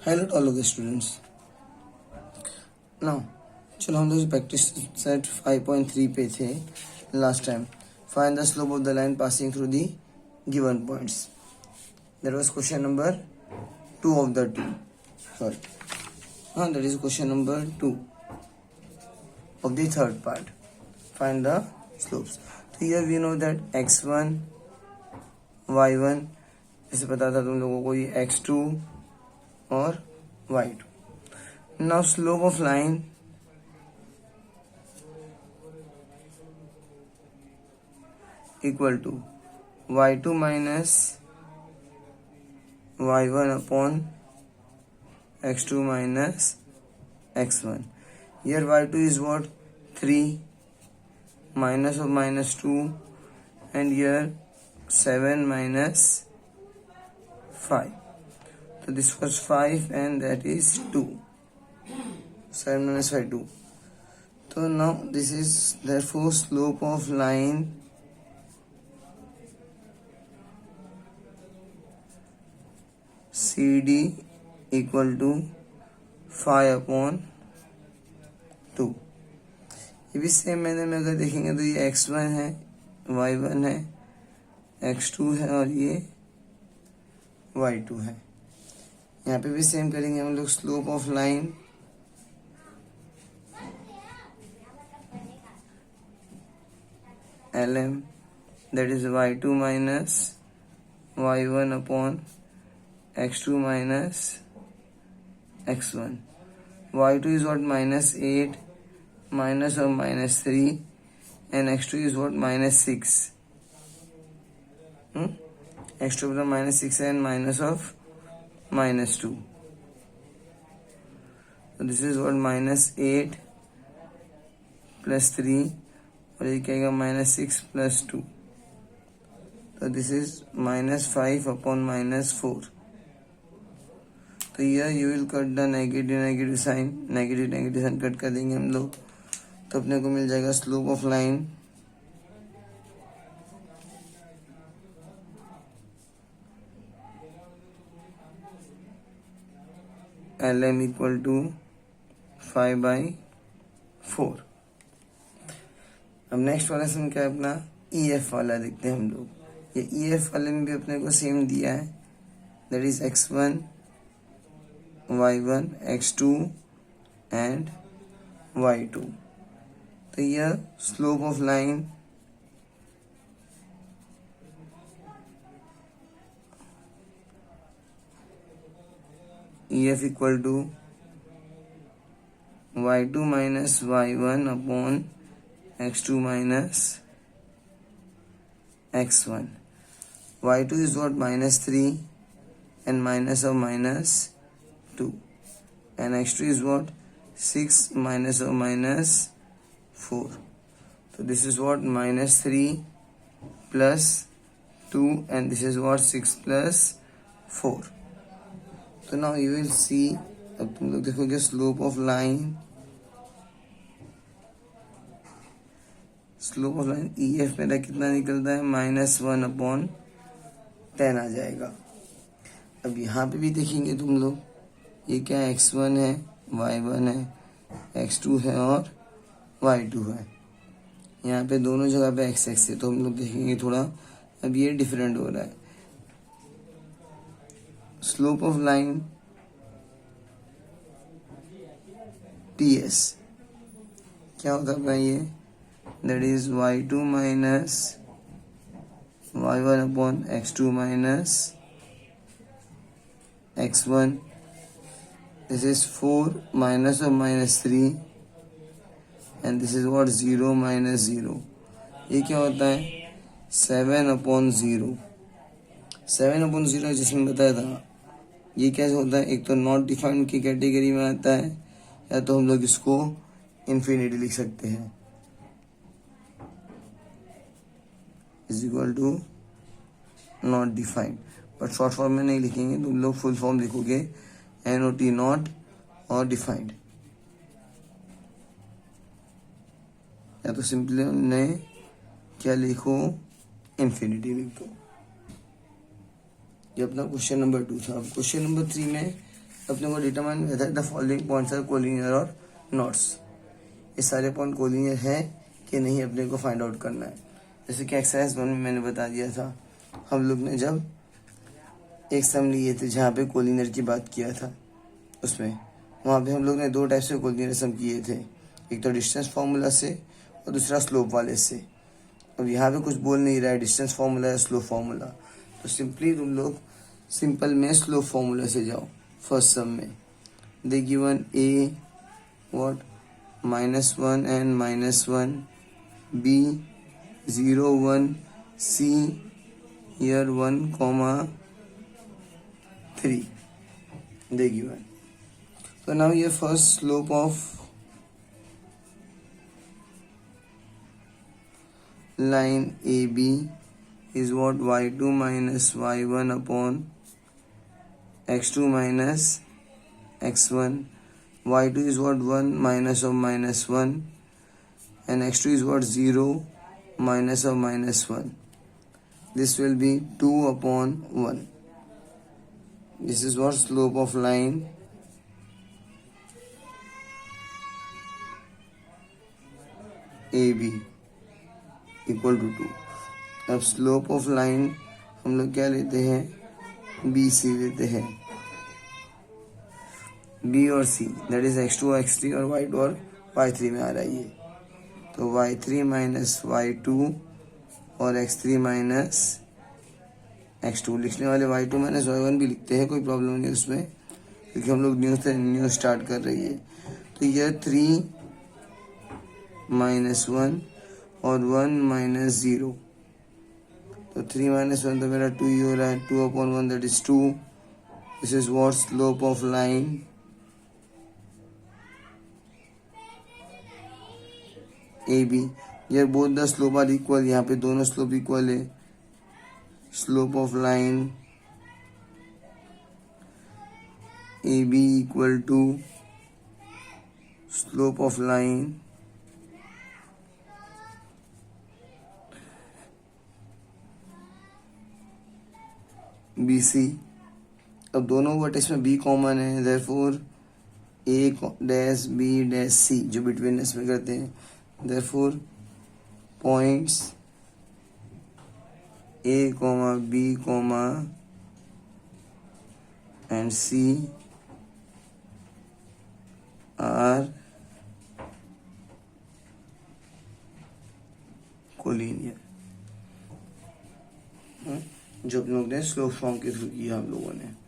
Hello to all of the students. Now, चलो हम लोग प्रैक्टिस सेट 5.3 पे थे last time. Find the slope of the line passing through the given points. That was question number 2 of the 2. Sorry. That is question number 2 of the third part. Find the slopes. So here we know that x1, y1, जैसे पता था तुम लोगों को ये x2 और y2. Now slope of line equal to y2 minus y1 upon x2 minus x1. Here y2 is what? 3 minus of minus 2, and here 7 minus 5. So this was 5 and that is 2. 7 minus 5, 2. So now this is therefore slope of line CD equal to 5 upon 2. ये भी same मैंने में अगर देखेंगे तो ये x1 है, y1 है, x2 है और ये y2 है. यहाँ पे भी सेम करेंगे हम लोग. Slope of line LM that is y2 minus y1 upon x2 minus x1. y2 is what? Minus 8 minus of minus 3, and x2 is what? Minus 6. x2 plus minus 6 and minus of minus 2. So this is what? Minus 8 plus 3, और ये क्या आएगा? minus 6 plus 2. So this is minus 5 upon minus 4. तो here you will cut the negative sign. negative sign cut कर देंगे हम लोग, तो अपने को मिल जाएगा slope of line LM equal to 5/4. अब नेक्स्ट वाला सम क्या है अपना? EF वाला देखते हैं हम लोग. ये EF वाले में भी अपने को सेम दिया है. That is x1, y1, x2 and y2. तो यह slope of line EF equal to y2 minus y1 upon x2 minus x1. y2 is what? Minus 3 and minus of minus 2, and x2 is what? 6 minus of minus 4. So this is what? Minus 3 plus 2, and this is what? 6 plus 4. So now you will see, अब तुम लोग देखोगे slope of line EF मेरा कितना निकलता है? -1 upon 10 आ जाएगा. अब यहाँ पे भी देखेंगे तुम लोग, ये क्या है? x1 है, y1 है, x2 है और y2 है. यहाँ पे दोनों जगह पे x है, तो हम लोग देखेंगे थोड़ा अब ये डिफरेंट हो रहा है. स्लोप ऑफ लाइन TS क्या होता है अपना? ये that is y2 minus y1 upon x2 minus x1. This is 4 minus of minus 3, and this is what? 0 minus 0. ये क्या होता है? 7 upon 0. 7 upon 0 जिसमें बताया था. ये कैसे होता है? एक तो नॉट डिफाइंड की कैटेगरी में आता है, या तो हम लोग इसको इन्फिनिटी लिख सकते हैं. Is equal to not defined, but short form में नहीं लिखेंगे, तुम लोग फुल फॉर्म लिखोगे NOT नॉट और डिफाइंड, या तो सिंपली हमने क्या लिखो? इन्फिनिटी लिख दो. ये अपना क्वेश्चन नंबर 2 था. क्वेश्चन नंबर 3 में अपने को determine whether the following points are collinear और नॉट्स, ये सारे पॉइंट कोलिनियर है कि नहीं अपने को फाइंड आउट करना है। जैसे कि एक्सरसाइज 1 में मैंने बता दिया था, हम लोग ने जब एक सम लिए थे जहाँ पे कोलिनियर की बात किया था, उसमें वहाँ पे हम लोग ने 2 टाइप से कोलिनियर सम किए थे, एक तो डिस्टेंस फार्मूला से और दूसरा स्लोप वाले से। अब यहाँ पे कुछ बोल नहीं रहा है डिस्टेंस फार्मूला या स्लोप फार्मूला, तो सिंपली तुम लोग सिंपल में स्लोप फार्मूला से जाओ। फर्स्ट सम में they given A what -1 and -1, B 0 1, C here 1, 3 they given. So now here first slope of line AB is what y2 minus y1 upon x2 minus x1. y2 is what 1 minus of -1 and x2 is what 0 minus of -1. This will be 2 upon 1. This is what slope of line AB equal to 2. अब slope of line हम लोग क्या लेते हैं, BC लेते हैं, B और C that is x2 और x3 और y2 और y3 में आ रहा है ये, तो y3 माइनस y2 और x3 माइनस x2, लिखने वाले y2 माइनस y1 भी लिखते हैं, कोई प्रॉब्लम नहीं उसमें, क्योंकि हम लोग न्यू स्टार्ट कर रही है। तो यह 3 माइनस 1 और 1 माइनस 0, तो 3 माइनस 1 तो मेरा 2 ही हो रहा है, 2 upon 1 that is 2. This is what slope of line AB. Here both the slope are equal, यहाँ पे दोनों स्लोप इक्वल है। Slope of line AB equal to slope of line BC. अब दोनों वर्टेक्स में B कॉमन है, therefore A dash B dash C जो betweenness में करते हैं, therefore points A, B, and C are collinear, जो हम लोग ने स्लोप फॉर्म के थ्रू किया हम लोगों ने।